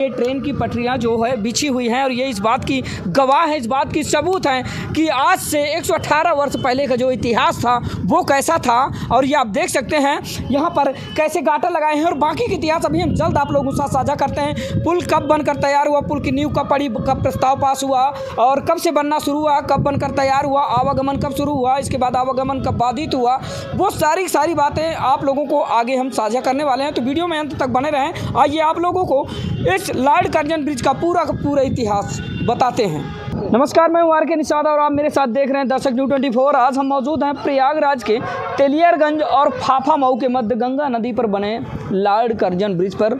ये ट्रेन की पटरियां जो है बिछी हुई हैं और ये इस बात की गवाह है, इस बात की सबूत है कि आज से 118 वर्ष पहले का जो इतिहास था वो कैसा था। और ये आप देख सकते हैं यहाँ पर कैसे गाटर लगाए हैं और बाकी के इतिहास अभी हम जल्द आप लोगों के साथ साझा करते हैं। पुल कब बनकर तैयार हुआ, पुल की नींव कब पड़ी, कब प्रस्ताव पास हुआ और कब से बनना शुरू हुआ, कब बनकर तैयार हुआ, आवागमन कब शुरू हुआ, इसके बाद आवागमन कब बाधित हुआ, वो सारी बातें आप लोगों को आगे हम साझा करने वाले हैं। तो वीडियो में अंत तक बने रहें। आइए आप लोगों को इस लॉर्ड कर्जन ब्रिज का पूरा इतिहास बताते हैं। नमस्कार, मैं हूं आर के निषाद और आप मेरे साथ देख रहे हैं दर्शक न्यूज़ 24। आज हम मौजूद हैं प्रयागराज के तेलियरगंज और फाफामऊ के मध्य गंगा नदी पर बने लॉर्ड कर्जन ब्रिज पर।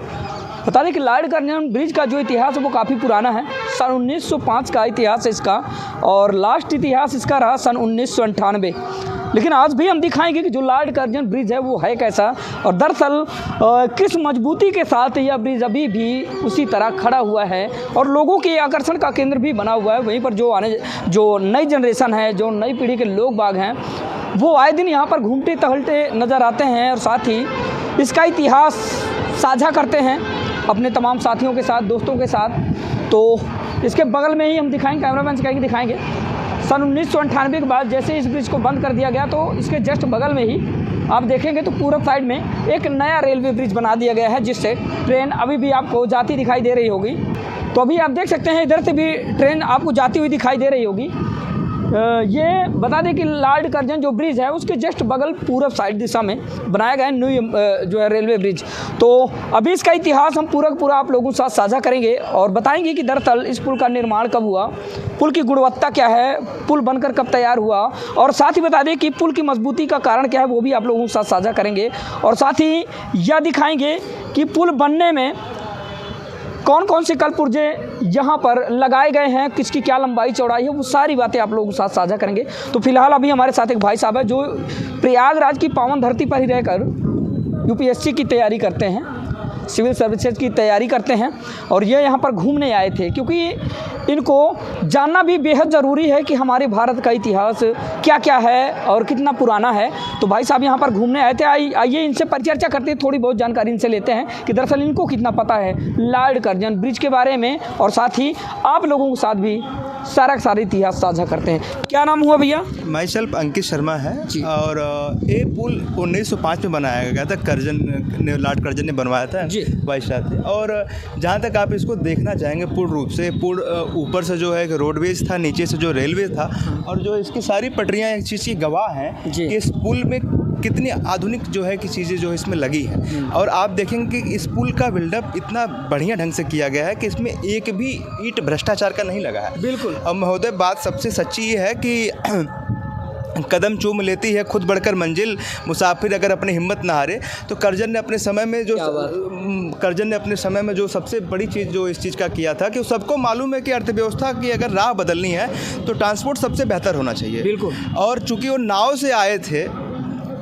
बता दें कि लॉर्ड कर्जन ब्रिज का जो इतिहास है वो काफ़ी पुराना है। सन 1905 का इतिहास है इसका और लास्ट इतिहास इसका रहा सन 1998। लेकिन आज भी हम दिखाएंगे कि जो लॉर्ड कर्जन ब्रिज है वो है कैसा और दरअसल किस मजबूती के साथ यह ब्रिज अभी भी उसी तरह खड़ा हुआ है और लोगों के आकर्षण का केंद्र भी बना हुआ है। वहीं पर जो नई जनरेशन है, जो नई पीढ़ी के लोग बाग हैं, वो आए दिन यहाँ पर घूमते टहलते नज़र आते हैं और साथ ही इसका इतिहास साझा करते हैं अपने तमाम साथियों के साथ, दोस्तों के साथ। तो इसके बगल में ही हम दिखाएंगे, कैमरामैन से कहेंगे दिखाएंगे। सन 1998 के बाद जैसे इस ब्रिज को बंद कर दिया गया तो इसके जस्ट बगल में ही आप देखेंगे तो पूरब साइड में एक नया रेलवे ब्रिज बना दिया गया है, जिससे ट्रेन अभी भी आपको जाती दिखाई दे रही होगी। तो अभी आप देख सकते हैं इधर से भी ट्रेन आपको जाती हुई दिखाई दे रही होगी। ये बता दें कि लॉर्ड कर्जन जो ब्रिज है उसके जस्ट बगल पूरब साइड दिशा में बनाया गया है न्यू जो है रेलवे ब्रिज। तो अभी इसका इतिहास हम पूरा आप लोगों के साथ साझा करेंगे और बताएंगे कि दरअसल इस पुल का निर्माण कब हुआ, पुल की गुणवत्ता क्या है, पुल बनकर कब तैयार हुआ और साथ ही बता दें कि पुल की मजबूती का कारण क्या है वो भी आप लोगों के साथ साझा करेंगे। और साथ ही यह दिखाएंगे कि पुल बनने में कौन कौन से कल पुर्जे यहाँ पर लगाए गए हैं, किसकी क्या लंबाई चौड़ाई है, वो सारी बातें आप लोगों के साथ साझा करेंगे। तो फिलहाल अभी हमारे साथ एक भाई साहब है जो प्रयागराज की पावन धरती पर ही रहकर यूपीएससी की तैयारी करते हैं, सिविल सर्विसेज की तैयारी करते हैं और ये यहाँ पर घूमने आए थे क्योंकि इनको जानना भी बेहद ज़रूरी है कि हमारे भारत का इतिहास क्या क्या है और कितना पुराना है। तो भाई साहब यहाँ पर घूमने आए थे। आइए इनसे परिचर्चा करते हैं, थोड़ी बहुत जानकारी इनसे लेते हैं कि दरअसल इनको कितना पता है लॉर्ड कर्जन ब्रिज के बारे में और साथ ही आप लोगों के साथ भी सारा इतिहास साझा करते हैं। क्या नाम हुआ भैया? माई सेल्फ अंकित शर्मा है और ये पुल 1905 में बनाया गया था। लॉर्ड कर्जन ने बनवाया था वाइस थे। और जहाँ तक आप इसको देखना चाहेंगे पूर्ण रूप से, पुल ऊपर से जो है रोडवेज था, नीचे से जो रेलवे था और जो इसकी सारी पटरियाँ एक चीज़ की गवाह हैं कि इस पुल में कितनी आधुनिक जो है कि चीज़ें जो इसमें लगी हैं। और आप देखेंगे कि इस पुल का बिल्डअप इतना बढ़िया ढंग से किया गया है कि इसमें एक भी ईंट भ्रष्टाचार का नहीं लगा है। बिल्कुल। और महोदय, बात सबसे सच्ची ये है कि कदम चूम लेती है खुद बढ़कर मंजिल, मुसाफिर अगर अपनी हिम्मत ना हारे। तो कर्जन ने अपने समय में जो सबसे बड़ी चीज़ जो इस चीज़ का किया था कि सबको मालूम है कि अर्थव्यवस्था की अगर राह बदलनी है तो ट्रांसपोर्ट सबसे बेहतर होना चाहिए। बिल्कुल। और चूँकि वो नाव से आए थे,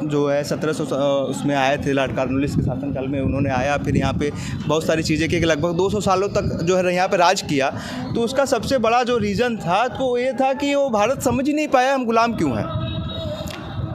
जो है 1700 उसमें आए थे, लॉर्ड कॉर्नवालिस के शासनकाल में उन्होंने आया, फिर यहाँ पे बहुत सारी चीज़ें की, लगभग 200 सालों तक जो है यहाँ पे राज किया। तो उसका सबसे बड़ा जो रीज़न था तो ये था कि वो भारत समझ ही नहीं पाया हम गुलाम क्यों हैं।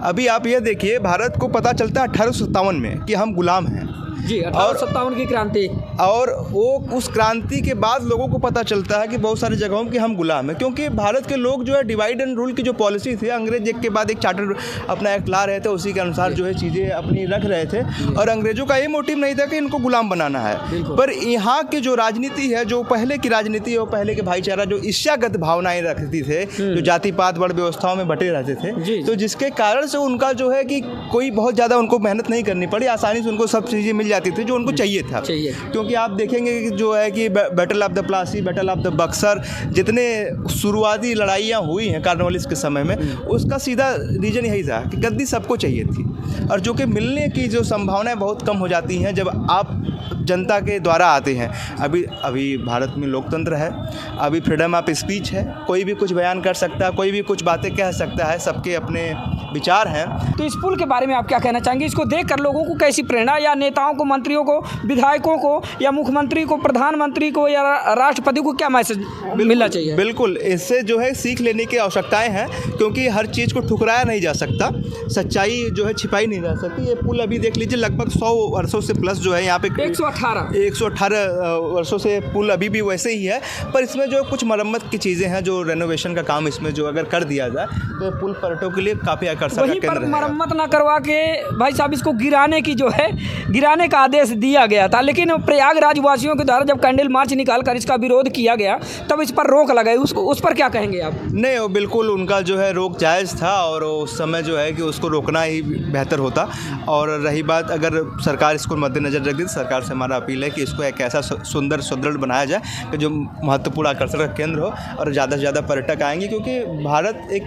अभी आप ये देखिए, भारत को पता चलता है 1857 में कि हम गुलाम हैं जी, 1857 की क्रांति। और वो उस क्रांति के बाद लोगों को पता चलता है कि बहुत सारी जगहों के हम गुलाम हैं, क्योंकि भारत के लोग जो है डिवाइड एंड रूल की जो पॉलिसी थी, अंग्रेज एक के बाद एक चार्टर अपना एक्ट ला रहे थे, उसी के अनुसार जो है चीज़ें अपनी रख रहे थे। और अंग्रेजों का ये मोटिव नहीं था कि इनको गुलाम बनाना है, पर यहाँ की जो राजनीति है, जो पहले की राजनीति और पहले के भाईचारा जो ईर्ष्यागत भावनाएं रखती थे, जो जाति पात बड़ व्यवस्थाओं में बटे रहते थे, तो जिसके कारण से उनका जो है कि कोई बहुत ज़्यादा उनको मेहनत नहीं करनी पड़ी, आसानी से उनको सब चीज़ें मिल जाती थी जो उनको चाहिए था। क्योंकि आप देखेंगे कि जो है कि battle of the Plassey, battle of the Buxar, जितने शुरुआती लड़ाइयाँ हुई हैं कॉर्नवालिस के समय में, उसका सीधा रीजन यही था कि गद्दी सबको चाहिए थी और जो कि मिलने की जो संभावनाएं बहुत कम हो जाती हैं जब आप जनता के द्वारा आते हैं। अभी भारत में लोकतंत्र है, अभी फ्रीडम ऑफ स्पीच है, कोई भी कुछ बयान कर सकता है, कोई भी कुछ बातें कह सकता है, सबके अपने विचार हैं। तो इस पुल के बारे में आप क्या कहना चाहेंगे? इसको देखकर लोगों को कैसी प्रेरणा, या नेताओं को, मंत्रियों को, विधायकों को, या मुख्यमंत्री को, प्रधानमंत्री को, या राष्ट्रपति को क्या मैसेज मिलना चाहिए? बिल्कुल, इससे जो है सीख लेने की आवश्यकताएं हैं, क्योंकि हर चीज़ को ठुकराया नहीं जा सकता, सच्चाई जो है छिपाई नहीं जा सकती। ये पुल अभी देख लीजिए लगभग 100 वर्षों से प्लस जो है यहाँ पे 118 वर्षों से पुल अभी भी वैसे ही है, पर इसमें जो कुछ मरम्मत की चीज़ें हैं, जो रेनोवेशन का काम इसमें जो अगर कर दिया जाए तो पुल पर्यटकों के लिए काफ़ी आकर्षण का केंद्र रहेगा। मरम्मत ना करवा के भाई साहब इसको गिराने का आदेश दिया गया था, लेकिन प्रयागराज वासियों के द्वारा जब कैंडल मार्च निकालकर इसका विरोध किया गया तब इस पर रोक लगाई। उस पर क्या कहेंगे आप? नहीं, वो बिल्कुल उनका जो है रोक जायज़ था और उस समय जो है कि उसको रोकना ही बेहतर होता। और रही बात अगर सरकार इसको मद्देनज़र रख दी, सरकार से हमारा अपील है कि इसको एक ऐसा सुंदर सुदृढ़ बनाया जाए कि जो महत्वपूर्ण आकर्षण का केंद्र हो और ज़्यादा से ज़्यादा पर्यटक आएंगे, क्योंकि भारत एक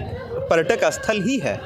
पर्यटक स्थल ही है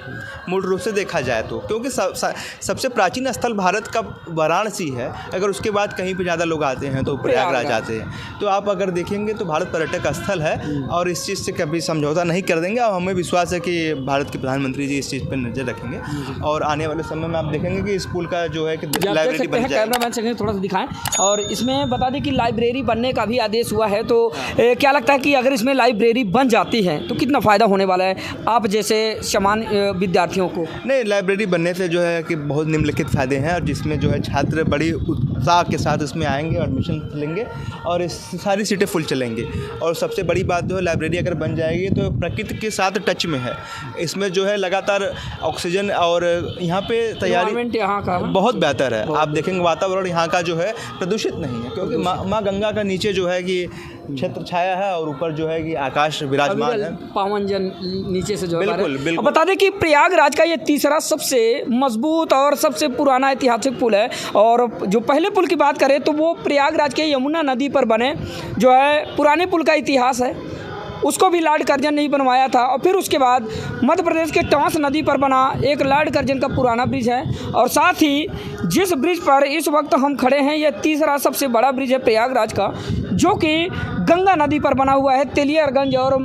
मूल रूप से देखा जाए तो, क्योंकि सबसे प्राचीन स्थल भारत का वाराणसी है। अगर उसके बाद कहीं पे ज़्यादा लोग आते हैं तो प्रयागराज आते हैं। तो आप अगर देखेंगे तो भारत पर्यटक स्थल है और इस चीज़ से कभी समझौता नहीं कर देंगे। और हमें विश्वास है कि भारत के प्रधानमंत्री जी इस चीज़ पर नज़र रखेंगे और आने वाले समय में आप देखेंगे कि स्कूल का जो है कि लाइब्रेरी बन जाएगी। कैमरामैन से थोड़ा सा दिखाएं। और इसमें बता दें कि लाइब्रेरी बनने का भी आदेश हुआ है, तो क्या लगता है कि अगर इसमें लाइब्रेरी बन जाती है तो कितना फ़ायदा होने वाला है आप जैसे सामान्य विद्यार्थियों को? नहीं, लाइब्रेरी बनने से जो है कि बहुत निम्नलिखित फ़ायदे हैं और जिसमें जो है छात्र बड़ी उत्साह के साथ उसमें आएंगे, एडमिशन लेंगे और इस सारी सीटें फुल चलेंगी। और सबसे बड़ी बात जो है लाइब्रेरी अगर बन जाएगी तो प्रकृति के साथ टच में है। इसमें जो है लगातार ऑक्सीजन और यहाँ पे तैयारी यहाँ का बहुत बेहतर है। आप देखेंगे वातावरण यहाँ का जो है प्रदूषित नहीं है, क्योंकि माँ गंगा का नीचे जो है कि क्षेत्र छाया है और ऊपर जो है कि आकाश विराजमान है, पावन जन नीचे से जो बिल्कुल। बता दें कि प्रयागराज का ये तीसरा सबसे मजबूत और सबसे पुराना ऐतिहासिक पुल है। और जो पहले पुल की बात करें तो वो प्रयागराज के यमुना नदी पर बने जो है पुराने पुल का इतिहास है, उसको भी लॉर्ड कर्जन ने ही बनवाया था। और फिर उसके बाद मध्य प्रदेश के टांस नदी पर बना एक लॉर्ड कर्जन का पुराना ब्रिज है। और साथ ही जिस ब्रिज पर इस वक्त हम खड़े हैं यह तीसरा सबसे बड़ा ब्रिज है प्रयागराज का, जो कि गंगा नदी पर बना हुआ है। तेलियरगंज और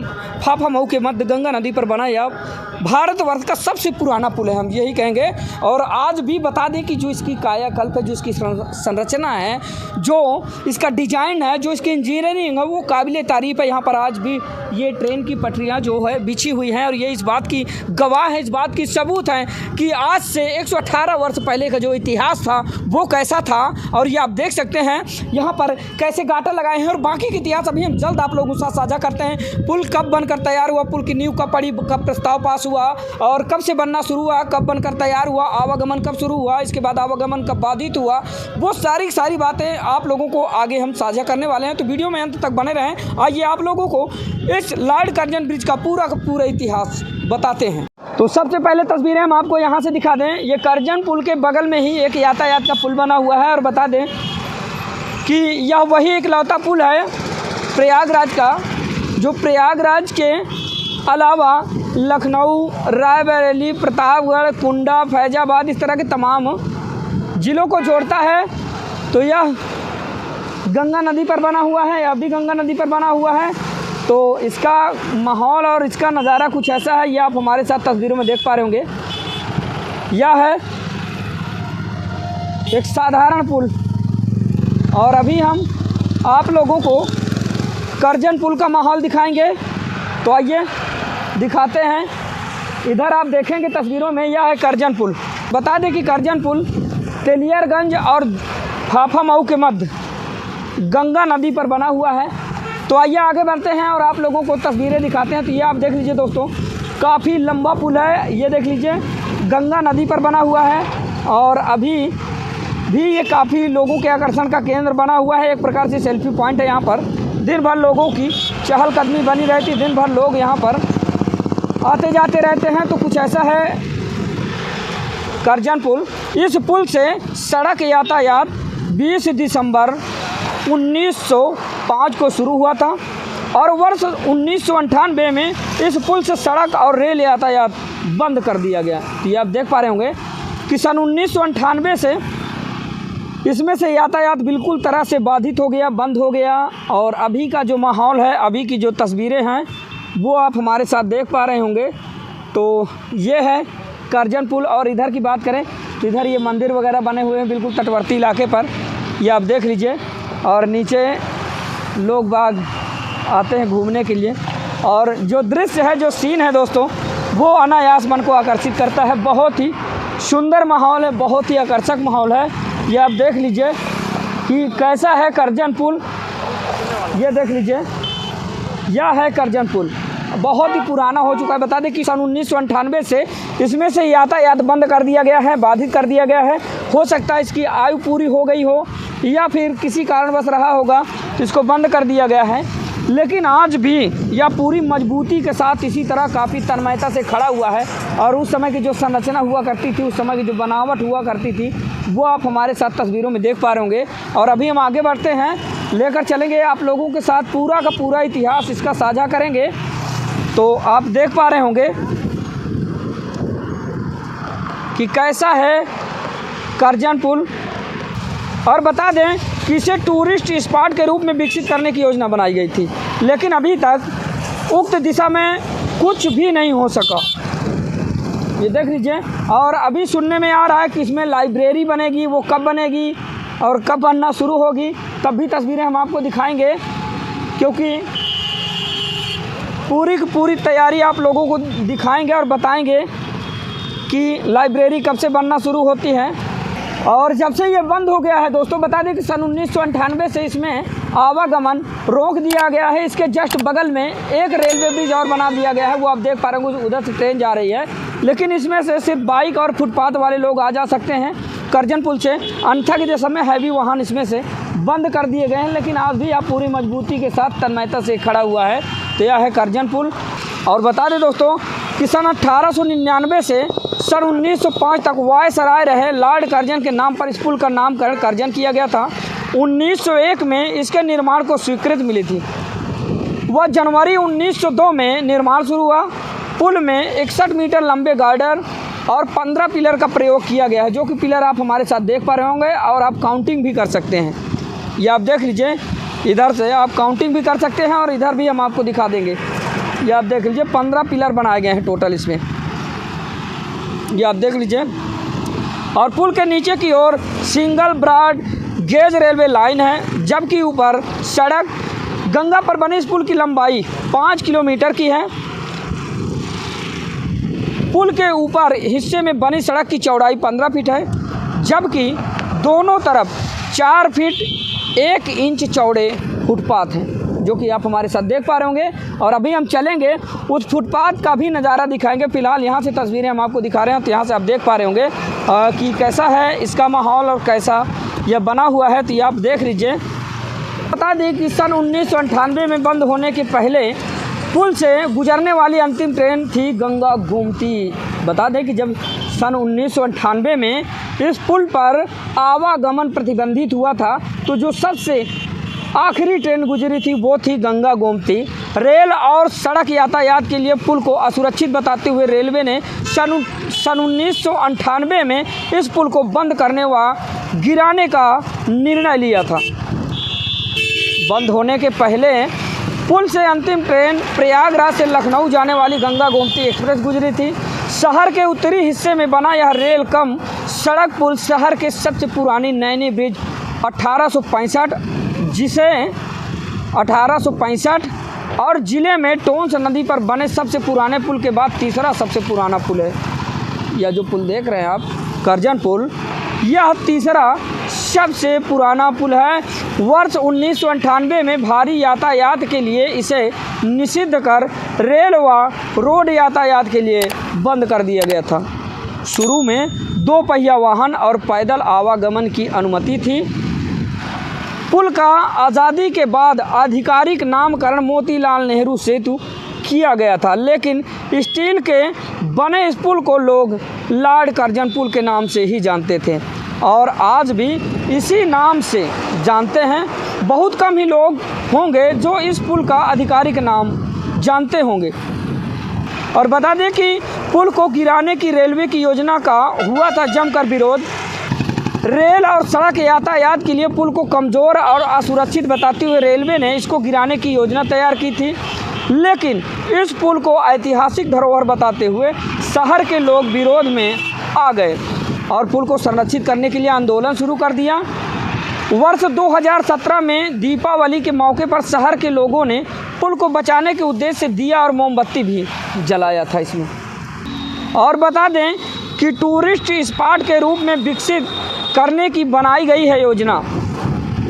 फाफामऊ के मध्य गंगा नदी पर बना यह भारतवर्ष का सबसे पुराना पुल है, हम यही कहेंगे। और आज भी बता दें कि जो इसकी कायाकल्प है, जो इसकी संरचना है, जो इसका डिजाइन है, जो इसकी इंजीनियरिंग है, वो काबिल तारीफ़ है। यहाँ पर आज भी ये ट्रेन की पटरियाँ जो है बिछी हुई हैं और ये इस बात की गवाह है, इस बात की सबूत है कि आज से 118 वर्ष पहले का जो इतिहास था वो कैसा था। और ये आप देख सकते हैं यहाँ पर कैसे गाटर लगाए हैं। और बाकी के इतिहास अभी हम जल्द आप लोगों के साथ साझा करते हैं। पुल कब बनकर तैयार हुआ, पुल की नींव कब पड़ी, कब प्रस्ताव पास हुआ और कब से बनना शुरू हुआ, कब बनकर तैयार हुआ, आवागमन कब शुरू हुआ, इसके बाद आवागमन कब बाधित हुआ, वो सारी बातें आप लोगों को आगे हम साझा करने वाले हैं। तो वीडियो में अंत तक बने रहें। आइए आप लोगों को इस लॉर्ड कर्जन ब्रिज का पूरा इतिहास बताते हैं। तो सबसे पहले तस्वीरें हम आपको यहाँ से दिखा दें। ये कर्जन पुल के बगल में ही एक यातायात का पुल बना हुआ है। और बता दें कि यह वही इकलौता पुल है प्रयागराज का जो प्रयागराज के अलावा लखनऊ, रायबरेली, प्रतापगढ़, कुंडा, फैजाबाद इस तरह के तमाम ज़िलों को जोड़ता है। तो यह गंगा नदी पर बना हुआ है, यह भी गंगा नदी पर बना हुआ है। तो इसका माहौल और इसका नज़ारा कुछ ऐसा है, ये आप हमारे साथ तस्वीरों में देख पा रहे होंगे। यह है एक साधारण पुल और अभी हम आप लोगों को कर्जन पुल का माहौल दिखाएंगे। तो आइए दिखाते हैं। इधर आप देखेंगे तस्वीरों में, यह है कर्जन पुल। बता दें कि कर्जन पुल तेलियरगंज और फाफामऊ के मध्य गंगा नदी पर बना हुआ है। तो आइए आगे बढ़ते हैं और आप लोगों को तस्वीरें दिखाते हैं। तो ये आप देख लीजिए दोस्तों, काफ़ी लंबा पुल है। ये देख लीजिए गंगा नदी पर बना हुआ है और अभी भी ये काफ़ी लोगों के आकर्षण का केंद्र बना हुआ है। एक प्रकार से सेल्फी पॉइंट है। यहाँ पर दिन भर लोगों की चहलकदमी बनी रहती, दिन भर लोग यहाँ पर आते जाते रहते हैं। तो कुछ ऐसा है कर्जन पुल। इस पुल से सड़क यातायात 20 दिसंबर 1905 को शुरू हुआ था और वर्ष 1998 में इस पुल से सड़क और रेल यातायात बंद कर दिया गया। तो ये आप देख पा रहे होंगे कि सन 1998 से इसमें से यातायात बिल्कुल तरह से बाधित हो गया, बंद हो गया। और अभी का जो माहौल है, अभी की जो तस्वीरें हैं वो आप हमारे साथ देख पा रहे होंगे। तो ये है कर्जन पुल। और इधर की बात करें तो इधर ये मंदिर वगैरह बने हुए हैं बिल्कुल तटवर्ती इलाके पर, ये आप देख लीजिए। और नीचे लोग बाग आते हैं घूमने के लिए। और जो दृश्य है, जो सीन है दोस्तों, वो अनायास मन को आकर्षित करता है। बहुत ही सुंदर माहौल है, बहुत ही आकर्षक माहौल है। ये आप देख लीजिए कि कैसा है करजन पुल। ये देख लीजिए, यह है करजन पुल, बहुत ही पुराना हो चुका है। बता दें कि सन 1998 से इसमें से यातायात बंद कर दिया गया है, बाधित कर दिया गया है। हो सकता है इसकी आयु पूरी हो गई हो या फिर किसी कारणवश रहा होगा, इसको बंद कर दिया गया है। लेकिन आज भी यह पूरी मजबूती के साथ इसी तरह काफ़ी तन्मयता से खड़ा हुआ है। और उस समय की जो संरचना हुआ करती थी, उस समय की जो बनावट हुआ करती थी, वो आप हमारे साथ तस्वीरों में देख पा रहे होंगे। और अभी हम आगे बढ़ते हैं, लेकर चलेंगे आप लोगों के साथ पूरा का पूरा इतिहास इसका साझा करेंगे। तो आप देख पा रहे होंगे कि कैसा है करजन पुल। और बता दें कि इसे टूरिस्ट स्पॉट के रूप में विकसित करने की योजना बनाई गई थी, लेकिन अभी तक उक्त दिशा में कुछ भी नहीं हो सका। ये देख लीजिए। और अभी सुनने में आ रहा है कि इसमें लाइब्रेरी बनेगी, वो कब बनेगी और कब बनना शुरू होगी, तब भी तस्वीरें हम आपको दिखाएंगे, क्योंकि पूरी की पूरी तैयारी आप लोगों को दिखाएंगे और बताएंगे कि लाइब्रेरी कब से बनना शुरू होती है और जब से ये बंद हो गया है। दोस्तों बता दें कि सन 1998 से इसमें आवागमन रोक दिया गया है। इसके जस्ट बगल में एक रेलवे ब्रिज और बना दिया गया है, वो आप देख पा रहे होंगे, उधर से ट्रेन जा रही है, लेकिन इसमें से सिर्फ बाइक और फुटपाथ वाले लोग आ जा सकते हैं करजन पुल से। अन्यथा के समय हैवी वाहन इसमें से बंद कर दिए गए हैं, लेकिन आज भी आप पूरी मजबूती के साथ तन्मयता से खड़ा हुआ है। तो यह है करजन पुल। और बता दें दोस्तों कि सन 1899 से सन 1905 तक वायसराय रहे लॉर्ड कर्जन के नाम पर इस पुल का नामकरण कर्जन किया गया था। 1901 में इसके निर्माण को स्वीकृति मिली थी। वह जनवरी 1902 में निर्माण शुरू हुआ। पुल में 61 मीटर लंबे गार्डर और 15 पिलर का प्रयोग किया गया है, जो कि पिलर आप हमारे साथ देख पा रहे होंगे और आप काउंटिंग भी कर सकते हैं। ये आप देख लीजिए, इधर से आप काउंटिंग भी कर सकते हैं और इधर भी हम आपको दिखा देंगे। ये आप देख लीजिए, 15 पिलर बनाए गए हैं टोटल इसमें, ये आप देख लीजिए। और पुल के नीचे की ओर single broad gauge railway line है, जबकि ऊपर सड़क। गंगा पर बने इस पुल की लंबाई 5 किलोमीटर की है। पुल के ऊपर हिस्से में बनी सड़क की चौड़ाई 15 फीट है, जबकि दोनों तरफ 4 फीट 1 इंच चौड़े फुटपाथ हैं, जो कि आप हमारे साथ देख पा रहे होंगे। और अभी हम चलेंगे, उस फुटपाथ का भी नज़ारा दिखाएंगे। फ़िलहाल यहाँ से तस्वीरें हम आपको दिखा रहे हैं, तो यहाँ से आप देख पा रहे होंगे कि कैसा है इसका माहौल और कैसा यह बना हुआ है। तो ये आप देख लीजिए। बता दें कि सन 1998 में बंद होने के पहले पुल से गुजरने वाली अंतिम ट्रेन थी गंगा गोमती। बता दें कि जब सन 1998 में इस पुल पर आवागमन प्रतिबंधित हुआ था, तो जो सबसे आखिरी ट्रेन गुजरी थी वो थी गंगा गोमती। रेल और सड़क यातायात के लिए पुल को असुरक्षित बताते हुए रेलवे ने सन 1998 में इस पुल को बंद करने व गिराने का निर्णय लिया था। बंद होने के पहले पुल से अंतिम ट्रेन प्रयागराज से लखनऊ जाने वाली गंगा गोमती एक्सप्रेस गुजरी थी। शहर के उत्तरी हिस्से में बना यह रेल कम सड़क पुल शहर के सबसे पुरानी नैनी ब्रिज 1865, जिसे 1865 और ज़िले में टोंस नदी पर बने सबसे पुराने पुल के बाद तीसरा सबसे पुराना पुल है। यह जो पुल देख रहे हैं आप, करजन पुल, यह तीसरा सबसे पुराना पुल है। वर्ष 1998 में भारी यातायात के लिए इसे निषिद्ध कर रेल व रोड यातायात के लिए बंद कर दिया गया था। शुरू में 2 पहिया वाहन और पैदल आवागमन की अनुमति थी। पुल का आज़ादी के बाद आधिकारिक नामकरण मोतीलाल नेहरू सेतु किया गया था, लेकिन स्टील के बने इस पुल को लोग लॉर्ड कर्जन पुल के नाम से ही जानते थे और आज भी इसी नाम से जानते हैं। बहुत कम ही लोग होंगे जो इस पुल का आधिकारिक नाम जानते होंगे। और बता दें कि पुल को गिराने की रेलवे की योजना का हुआ था जमकर विरोध। रेल और सड़क यातायात के लिए पुल को कमज़ोर और असुरक्षित बताते हुए रेलवे ने इसको गिराने की योजना तैयार की थी, लेकिन इस पुल को ऐतिहासिक धरोहर बताते हुए शहर के लोग विरोध में आ गए और पुल को संरक्षित करने के लिए आंदोलन शुरू कर दिया। वर्ष 2017 में दीपावली के मौके पर शहर के लोगों ने पुल को बचाने के उद्देश्य से दिया और मोमबत्ती भी जलाया था इसमें। और बता दें कि टूरिस्ट स्पॉट के रूप में विकसित करने की बनाई गई है योजना।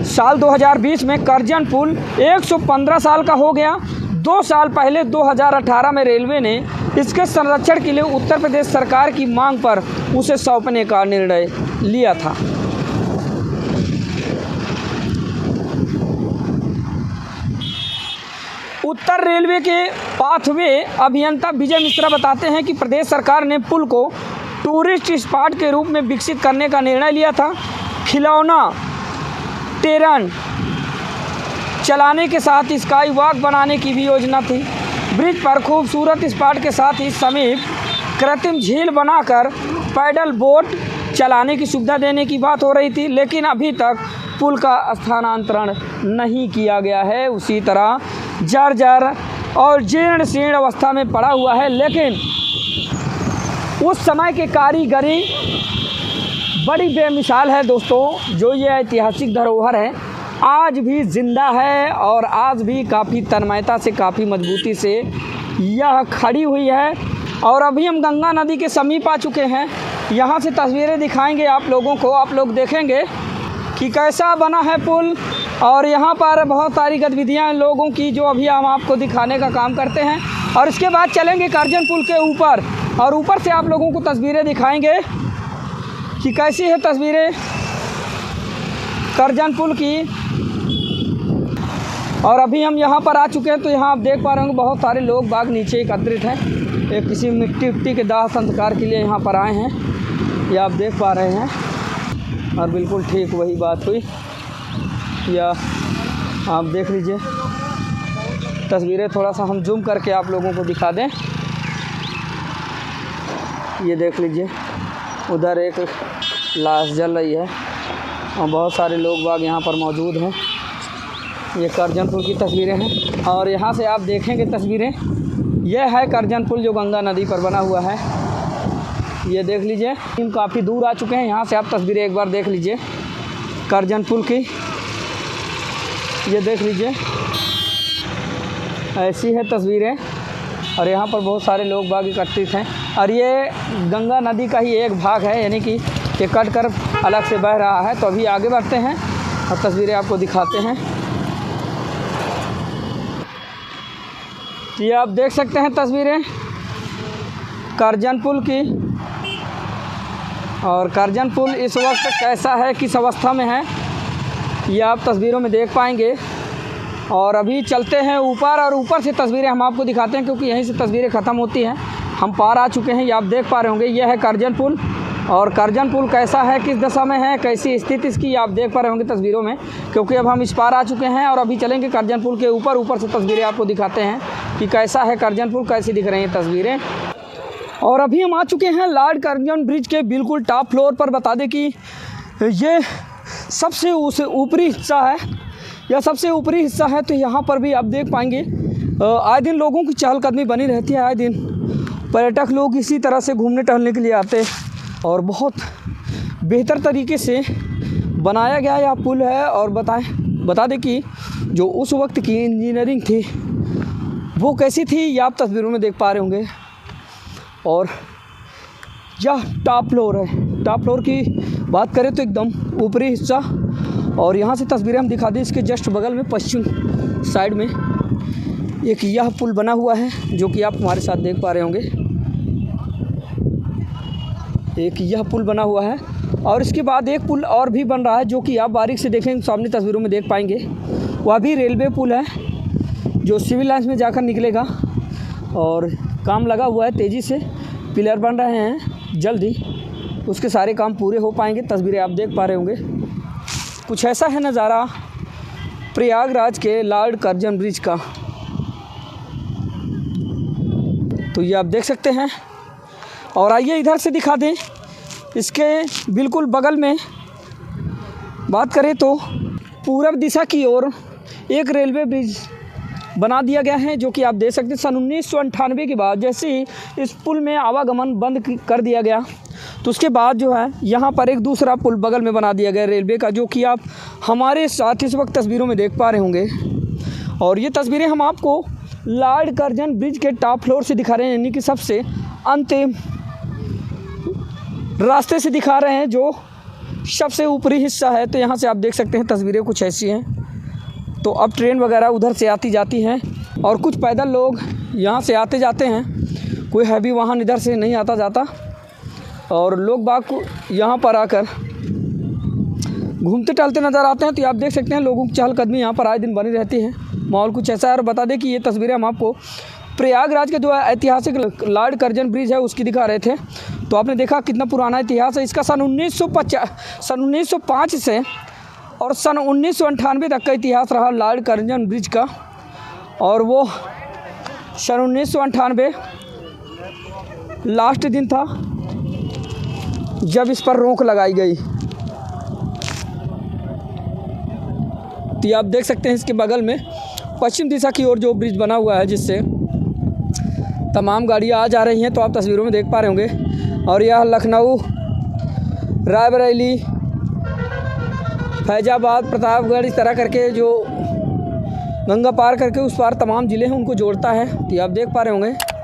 साल 2020 में करजन पुल 115 साल का हो गया। 2 साल पहले 2018 में रेलवे ने इसके संरक्षण के लिए उत्तर प्रदेश सरकार की मांग पर उसे सौंपने का निर्णय लिया था। उत्तर रेलवे के पाथवे अभियंता विजय मिश्रा बताते हैं कि प्रदेश सरकार ने पुल को टूरिस्ट स्पॉट के रूप में विकसित करने का निर्णय लिया था। खिलौना टेरन चलाने के साथ स्काई वॉक बनाने की भी योजना थी। ब्रिज पर खूबसूरत स्पॉट के साथ ही समीप कृत्रिम झील बनाकर पैडल बोट चलाने की सुविधा देने की बात हो रही थी, लेकिन अभी तक पुल का स्थानांतरण नहीं किया गया है। उसी तरह जर्जर और जीर्ण शीर्ण अवस्था में पड़ा हुआ है, लेकिन उस समय के कारीगरी बड़ी बेमिसाल है दोस्तों। जो ये ऐतिहासिक धरोहर है आज भी ज़िंदा है और आज भी काफ़ी तन्मयता से, काफ़ी मजबूती से यह खड़ी हुई है। और अभी हम गंगा नदी के समीप आ चुके हैं। यहाँ से तस्वीरें दिखाएंगे आप लोगों को। आप लोग देखेंगे कि कैसा बना है पुल, और यहाँ पर बहुत सारी गतिविधियाँ लोगों की जो अभी हम आपको दिखाने का काम करते हैं। और इसके बाद चलेंगे करजन पुल के ऊपर, और ऊपर से आप लोगों को तस्वीरें दिखाएंगे कि कैसी है तस्वीरें करजन पुल की। और अभी हम यहाँ पर आ चुके हैं, तो यहाँ आप देख पा रहे होंगे बहुत सारे लोग बाग नीचे एकत्रित हैं। एक किसी मिट्टी उट्टी के दाह संस्कार के लिए यहाँ पर आए हैं, ये आप देख पा रहे हैं। और बिल्कुल ठीक वही बात हुई, या आप देख लीजिए तस्वीरें। थोड़ा सा हम जूम करके आप लोगों को दिखा दें। ये देख लीजिए, उधर एक लाश जल रही है और बहुत सारे लोग बाग यहाँ पर मौजूद हैं। ये करजन पुल की तस्वीरें हैं, और यहाँ से आप देखेंगे तस्वीरें, यह है करजन पुल जो गंगा नदी पर बना हुआ है। ये देख लीजिए, हम काफ़ी दूर आ चुके हैं। यहाँ से आप तस्वीरें एक बार देख लीजिए करजन पुल की। ये देख लीजिए, ऐसी है तस्वीरें, और यहाँ पर बहुत सारे लोग बाग एकत्रित हैं। और ये गंगा नदी का ही एक भाग है, यानी कि ये कट कर अलग से बह रहा है। तो अभी आगे बढ़ते हैं और तस्वीरें आपको दिखाते हैं। ये आप देख सकते हैं तस्वीरें करजन पुल की। और करजन पुल इस वक्त कैसा है, किस अवस्था में है, ये आप तस्वीरों में देख पाएंगे। और अभी चलते हैं ऊपर, और ऊपर से तस्वीरें हम आपको दिखाते हैं, क्योंकि यहीं से तस्वीरें ख़त्म होती हैं। हम पार आ चुके हैं, ये आप देख पा रहे होंगे, यह है करजन पुल। और करजन पुल कैसा है, किस दशा में है, कैसी स्थिति इसकी, आप देख पा रहे होंगे तस्वीरों में, क्योंकि अब हम इस पार आ चुके हैं। और अभी चलेंगे करजन पुल के ऊपर। ऊपर से तस्वीरें आपको दिखाते हैं कि कैसा है करजन पुल, कैसी दिख रही हैं तस्वीरें। और अभी हम आ चुके हैं लॉर्ड करजन ब्रिज के बिल्कुल टॉप फ्लोर पर। बता दें कि ये सबसे ऊपरी हिस्सा है, यह सबसे ऊपरी हिस्सा है। तो यहाँ पर भी आप देख पाएंगे आए दिन लोगों की चहलकदमी बनी रहती है। आए दिन पर्यटक लोग इसी तरह से घूमने टहलने के लिए आते हैं, और बहुत बेहतर तरीके से बनाया गया यह पुल है। और बता दें कि जो उस वक्त की इंजीनियरिंग थी वो कैसी थी, ये आप तस्वीरों में देख पा रहे होंगे। और यह टॉप फ्लोर है। टॉप फ्लोर की बात करें तो एकदम ऊपरी हिस्सा। और यहाँ से तस्वीरें हम दिखा दें, इसके जस्ट बगल में पश्चिम साइड में एक यह पुल बना हुआ है, जो कि आप हमारे साथ देख पा रहे होंगे। एक यह पुल बना हुआ है, और इसके बाद एक पुल और भी बन रहा है, जो कि आप बारीक से देखेंगे सामने तस्वीरों में देख पाएंगे। वह भी रेलवे पुल है, जो सिविल लाइन्स में जाकर निकलेगा। और काम लगा हुआ है, तेज़ी से पिलर बन रहे हैं, जल्द ही उसके सारे काम पूरे हो पाएंगे। तस्वीरें आप देख पा रहे होंगे, कुछ ऐसा है नज़ारा प्रयागराज के लॉर्ड करजन ब्रिज का। तो ये आप देख सकते हैं। और आइए इधर से दिखा दें, इसके बिल्कुल बगल में बात करें तो पूरब दिशा की ओर एक रेलवे ब्रिज बना दिया गया है, जो कि आप देख सकते हैं। सन 1998 के बाद जैसे ही इस पुल में आवागमन बंद कर दिया गया, तो उसके बाद जो है यहाँ पर एक दूसरा पुल बगल में बना दिया गया रेलवे का, जो कि आप हमारे साथ इस वक्त तस्वीरों में देख पा रहे होंगे। और ये तस्वीरें हम आपको लॉर्ड करजन ब्रिज के टॉप फ्लोर से दिखा रहे हैं, यानी कि सबसे अंतिम रास्ते से दिखा रहे हैं जो सबसे ऊपरी हिस्सा है। तो यहाँ से आप देख सकते हैं तस्वीरें कुछ ऐसी हैं। तो अब ट्रेन वगैरह उधर से आती जाती हैं और कुछ पैदल लोग यहाँ से आते जाते हैं। कोई हैवी वाहन इधर से नहीं आता जाता और लोग बाग को यहाँ पर आकर घूमते टहलते नज़र आते हैं। तो आप देख सकते हैं लोगों की चहलकदमी यहाँ पर आए दिन बनी रहती है। माहौल कुछ ऐसा है। और बता दें कि ये तस्वीरें हम आपको प्रयागराज के जो ऐतिहासिक लॉर्ड कर्जन ब्रिज है उसकी दिखा रहे थे। तो आपने देखा कितना पुराना इतिहास है इसका। सन 1905 से और सन 1998 तक का इतिहास रहा लॉर्ड कर्जन ब्रिज का। और वो सन 1998 लास्ट दिन था जब इस पर रोक लगाई गई। तो आप देख सकते हैं इसके बगल में पश्चिम दिशा की ओर जो ब्रिज बना हुआ है जिससे तमाम गाड़ियाँ आ जा रही हैं। तो आप तस्वीरों में देख पा रहे होंगे। और यह लखनऊ, रायबरेली, फैज़ाबाद, प्रतापगढ़ इस तरह करके जो गंगा पार करके उस पार तमाम ज़िले हैं उनको जोड़ता है। तो आप देख पा रहे होंगे।